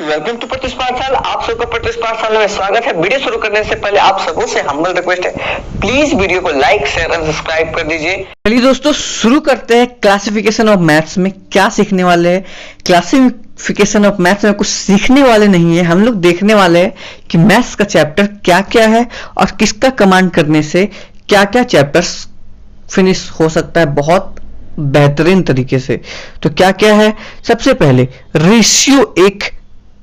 Welcome to प्रतिष्ठा पाठशाला। आप सबका प्रतिष्ठा पाठशाला में स्वागत है। वीडियो शुरू करने से पहले आप सबों से हम्बल रिक्वेस्ट है, प्लीज वीडियो को लाइक शेयर और सब्सक्राइब कर दीजिए। चलिए दोस्तों शुरू करते हैं। क्लासिफिकेशन ऑफ मैथ्स में क्या सीखने वाले हैं? क्लासिफिकेशन ऑफ मैथ्स में कुछ सीखने वाले नहीं है, हम लोग देखने वाले हैं कि मैथ्स का चैप्टर क्या क्या है और किसका कमांड करने से क्या क्या चैप्टर्स फिनिश हो सकता है बहुत बेहतरीन तरीके से। तो क्या क्या है? सबसे पहले रेशियो एक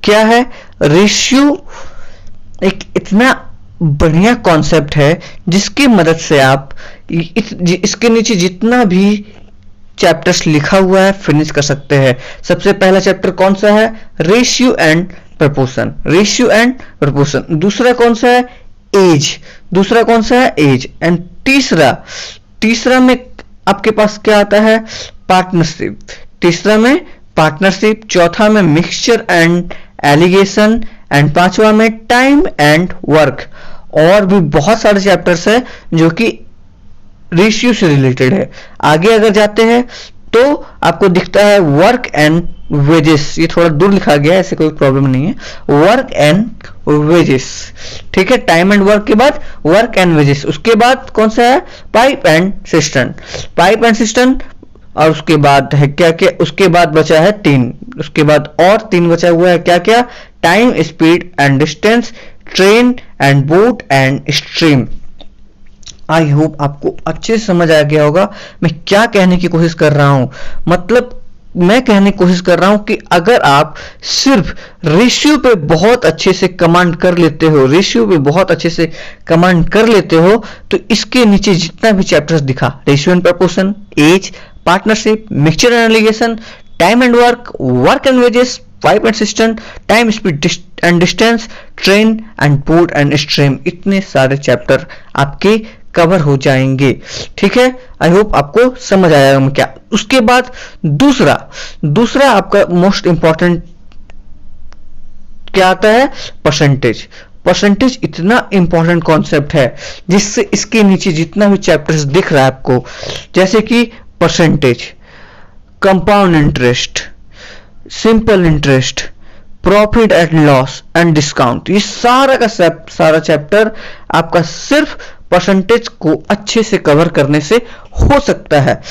क्या है? रेशियो एक इतना बढ़िया कॉन्सेप्ट है जिसकी मदद से आप इसके नीचे जितना भी चैप्टर्स लिखा हुआ है फिनिश कर सकते हैं। सबसे पहला चैप्टर कौन सा है? Ratio and proportion. Ratio and proportion. दूसरा कौन सा है? एज। दूसरा कौन सा है? एज। एंड तीसरा में आपके पास क्या आता है? पार्टनरशिप। तीसरा में पार्टनरशिप। चौथा में मिक्सचर एंड एलिगेशन। एंड पांचवा में टाइम एंड वर्क। और भी बहुत सारे चैप्टर्स है जो कि रेशियो से रिलेटेड है। आगे अगर जाते हैं तो आपको दिखता है वर्क एंड वेजेस। ये थोड़ा दूर लिखा गया है, ऐसे कोई प्रॉब्लम नहीं है। वर्क एंड वेजेस, ठीक है। टाइम एंड वर्क के बाद वर्क एंड वेजेस। उसके बाद कौन सा है? Pipe and system. Pipe and system. और उसके बाद है क्या क्या? उसके बाद बचा है 3। उसके बाद और 3 बचा हुआ है। क्या क्या? Time, speed and distance, train and boat and stream. I hope आपको अच्छे से समझ आ गया होगा मैं क्या कहने की कोशिश कर रहा हूं। मतलब मैं कहने की कोशिश कर रहा हूं कि अगर आप सिर्फ रेशियो पे बहुत अच्छे से कमांड कर लेते हो, रेशियो पे बहुत अच्छे से कमांड कर लेते हो, तो इसके नीचे जितना भी चैप्टर्स दिखा, ratio and proportion, age, partnership, mixture and alligation, time and work, work and wages, pipe and cistern, time, speed and distance, train and boat and stream, इतने सारे चैप्टर आपके कवर हो जाएंगे। ठीक है, आई होप आपको समझ आया मैं क्या। उसके बाद दूसरा आपका मोस्ट इंपॉर्टेंट क्या आता है? परसेंटेज। परसेंटेज इतना इंपॉर्टेंट कॉन्सेप्ट है जिससे इसके नीचे जितना भी चैप्टर्स दिख रहा है आपको, जैसे कि percentage, compound interest, simple interest, profit and loss and discount, ये सारा का सारा चैप्टर आपका सिर्फ परसेंटेज को अच्छे से कवर करने से हो सकता है।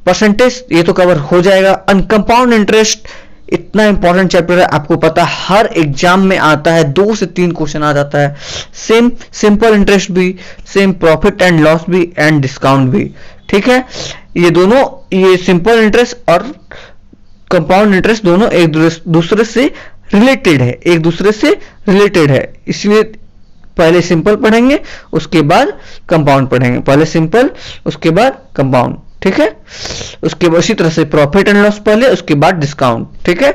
परसेंटेज ये तो कवर हो जाएगा। अनकंपाउंड इंटरेस्ट इतना इंपॉर्टेंट चैप्टर है, आपको पता है हर एग्जाम में आता है, 2 से 3 क्वेश्चन आ जाता है। सेम सिंपल इंटरेस्ट भी, सेम प्रॉफिट एंड लॉस भी एंड डिस्काउंट भी। ठीक है, ये दोनों, ये सिंपल इंटरेस्ट और कंपाउंड इंटरेस्ट दोनों एक दूसरे से रिलेटेड है, एक दूसरे से रिलेटेड है। इसलिए पहले सिंपल पढ़ेंगे उसके बाद कंपाउंड पढ़ेंगे, पहले सिंपल उसके बाद कंपाउंड। ठीक है, उसके बाद उसी तरह से प्रॉफिट एंड लॉस पहले, उसके बाद डिस्काउंट। ठीक है,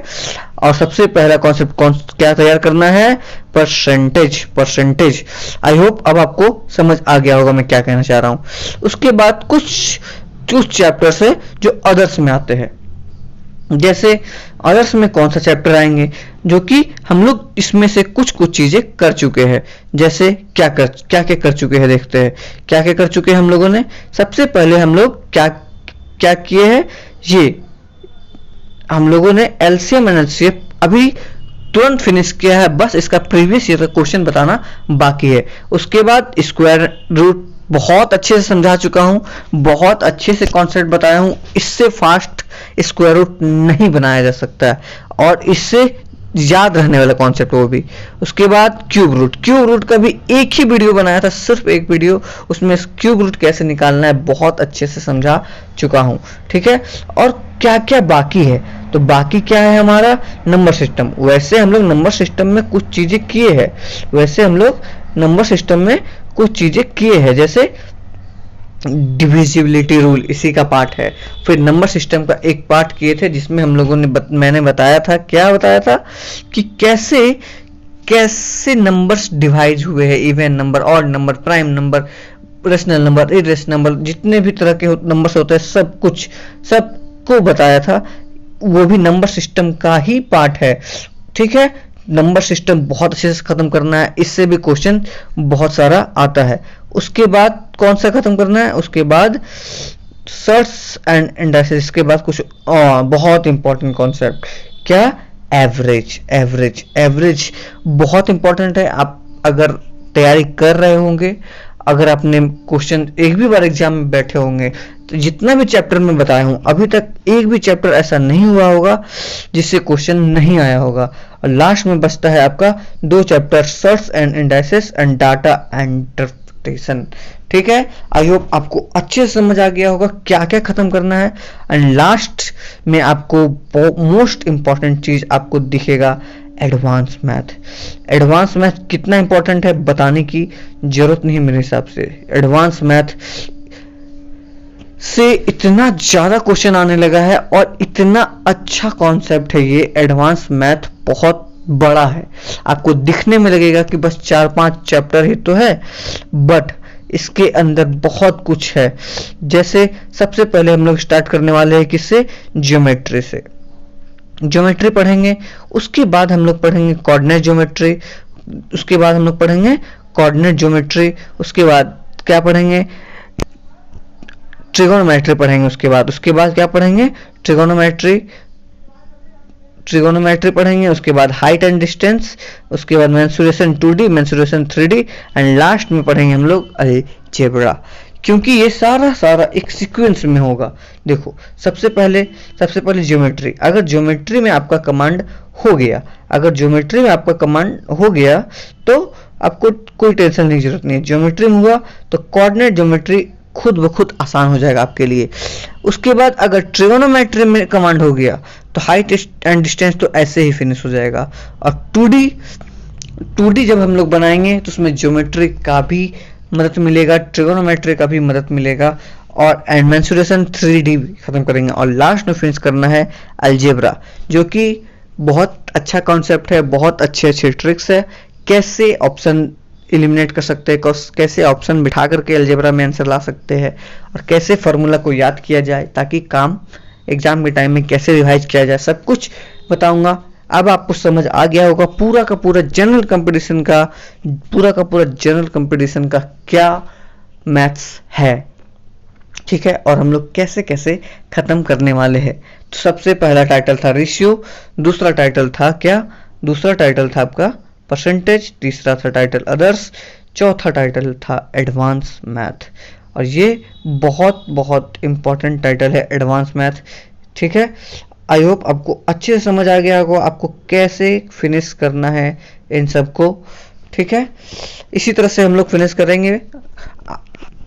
और सबसे पहला कॉन्सेप्ट क्या तैयार करना है? परसेंटेज। परसेंटेज। आई होप अब आपको समझ आ गया होगा मैं क्या कहना चाह रहा हूं। उसके बाद कुछ चैप्टर्स है जो अदर्स में आते हैं। जैसे अदर्स में कौन सा चैप्टर आएंगे जो कि हम लोग इसमें से कुछ चीजें कर चुके हैं। जैसे क्या कर चुके हैं, देखते हैं क्या कर चुके हैं हम लोगों ने। सबसे पहले हम लोग क्या किए हैं, ये हम लोगों ने एलसीएम एंड एचसीएफ अभी तुरंत फिनिश किया है, बस इसका प्रीवियस ईयर का क्वेश्चन बताना बाकी है। उसके बाद स्क्वायर रूट बहुत अच्छे से समझा चुका हूं, बहुत अच्छे से कॉन्सेप्ट बताया हूं। इससे फास्ट स्क्वायर रूट नहीं बनाया जा सकता है और इससे याद रहने वाला कॉन्सेप्ट वो भी। उसके बाद क्यूब रूट का भी एक ही वीडियो बनाया था, सिर्फ एक वीडियो, उसमें क्यूब रूट कैसे निकालना है बहुत अच्छे से समझा चुका हूं। ठीक है, और क्या क्या बाकी है? तो बाकी क्या है हमारा? Number system. वैसे हम लोग नंबर सिस्टम में कुछ चीजें किए हैं, जैसे डिविजिबिलिटी रूल इसी का पार्ट है। फिर नंबर सिस्टम का एक पार्ट किए थे जिसमें हम लोगों ने मैंने बताया था, क्या बताया था कि कैसे नंबर्स डिवाइड हुए हैं, even number, odd number, prime number, rational number, irrational number, जितने भी तरह के नंबर्स होते हैं सबको बताया था। वो भी नंबर सिस्टम का ही पार्ट है। ठीक है, नंबर सिस्टम बहुत अच्छे से खत्म करना है, इससे भी क्वेश्चन बहुत सारा आता है। उसके बाद कौन सा खत्म करना है? उसके बाद सर्च एंड इंडेक्सेस। इसके बाद कुछ बहुत इंपॉर्टेंट कॉन्सेप्ट, क्या? एवरेज एवरेज एवरेज बहुत इंपॉर्टेंट है। आप अगर तैयारी कर रहे होंगे, अगर आपने क्वेश्चन एक भी बार एग्जाम में बैठे होंगे, तो जितना भी चैप्टर में बताया हूं अभी तक एक भी चैप्टर ऐसा नहीं हुआ होगा जिससे क्वेश्चन नहीं आया होगा। और लास्ट में बचता है आपका 2 chapter, search and indices and data interpretation. ठीक है, आई होप आपको अच्छे से समझ आ गया होगा क्या क्या खत्म करना है। एंड लास्ट में आपको मोस्ट इंपॉर्टेंट चीज आपको दिखेगा, एडवांस मैथ। एडवांस मैथ कितना इंपॉर्टेंट है बताने की जरूरत नहीं मेरे हिसाब से। एडवांस मैथ से इतना ज्यादा क्वेश्चन आने लगा है और इतना अच्छा कॉन्सेप्ट है ये। एडवांस मैथ बहुत बड़ा है, आपको दिखने में लगेगा कि बस 4-5 चैप्टर ही तो है, बट इसके अंदर बहुत कुछ है। जैसे सबसे पहले हम लोग स्टार्ट करने वाले हैं किससे, ज्योमेट्री से। ज्योमेट्री पढ़ेंगे, उसके बाद हम लोग पढ़ेंगे कोऑर्डिनेट ज्योमेट्री, उसके बाद हम लोग पढ़ेंगे कोऑर्डिनेट ज्योमेट्री, उसके बाद क्या पढ़ेंगे, ट्रिगोनोमेट्री पढ़ेंगे, उसके बाद क्या पढ़ेंगे, ट्रिगोनोमेट्री पढ़ेंगे, उसके बाद हाइट एंड डिस्टेंस, उसके बाद mensuration 2D, mensuration 3D and last में पढ़ेंगे हम लोग अलजेब्रा। क्योंकि ये सारा एक सीक्वेंस में होगा। देखो सबसे पहले ज्योमेट्री। अगर ज्योमेट्री में आपका कमांड हो गया, तो आपको कोई टेंशन की जरूरत नहीं है। ज्योमेट्री में हुआ तो कोऑर्डिनेट ज्योमेट्री खुद ब खुद आसान हो जाएगा आपके लिए। उसके बाद अगर ट्रिगोनोमेट्री में कमांड हो गया तो हाइट एंड डिस्टेंस तो ऐसे ही फिनिश हो जाएगा। और 2D जब हम लोग बनाएंगे तो उसमें ज्योमेट्री का भी मदद मिलेगा, ट्रिगोनोमेट्री का भी मदद मिलेगा, और एंड मेंसुरेशन 3D भी खत्म करेंगे। और लास्ट में फिनिश करना है अलजेब्रा, जो कि बहुत अच्छा कॉन्सेप्ट है, बहुत अच्छे ट्रिक्स है। कैसे ऑप्शन एलिमिनेट कर सकते हैं, कैसे ऑप्शन बिठा करके अलजेब्रा में आंसर ला सकते हैं, और कैसे फार्मूला को याद किया जाए ताकि काम एग्जाम के टाइम में कैसे रिवाइज किया जाए, सब कुछ बताऊंगा। अब आपको समझ आ गया होगा पूरा का पूरा जनरल कंपटीशन का क्या मैथ्स है। ठीक है, और हम लोग कैसे कैसे खत्म करने वाले हैं। तो सबसे पहला टाइटल था रेशियो, दूसरा टाइटल था क्या, दूसरा टाइटल था आपका परसेंटेज, तीसरा था टाइटल अदर्स, चौथा टाइटल था एडवांस मैथ। और ये बहुत इंपॉर्टेंट टाइटल है एडवांस मैथ। ठीक है, आई होप आपको अच्छे से समझ आ गया होगा आपको कैसे फिनिश करना है इन सबको। ठीक है, इसी तरह से हम लोग फिनिश करेंगे।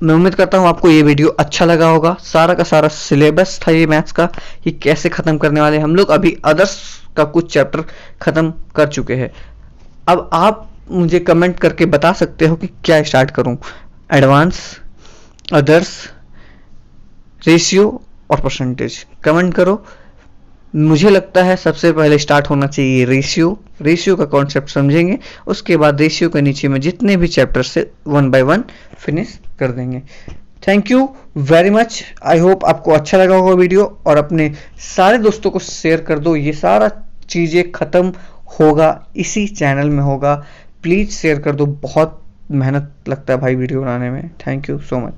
मैं उम्मीद करता हूँ आपको ये वीडियो अच्छा लगा होगा। सारा का सारा सिलेबस था ये मैथ्स का, ये कैसे खत्म करने वाले हम लोग। अभी अदर्स का कुछ चैप्टर खत्म कर चुके हैं। अब आप मुझे कमेंट करके बता सकते हो कि क्या स्टार्ट करूं, एडवांस, अदर्स, रेशियो और परसेंटेज। कमेंट करो। मुझे लगता है सबसे पहले स्टार्ट होना चाहिए रेशियो का कॉन्सेप्ट समझेंगे, उसके बाद रेशियो के नीचे में जितने भी चैप्टर से 1 by 1 फिनिश कर देंगे। Thank you very much. I hope आपको अच्छा लगा होगा वीडियो, और अपने सारे दोस्तों को शेयर कर दो। ये सारा चीजें खत्म होगा इसी चैनल में होगा, प्लीज शेयर कर दो। बहुत मेहनत लगता है भाई वीडियो बनाने में। Thank you so much.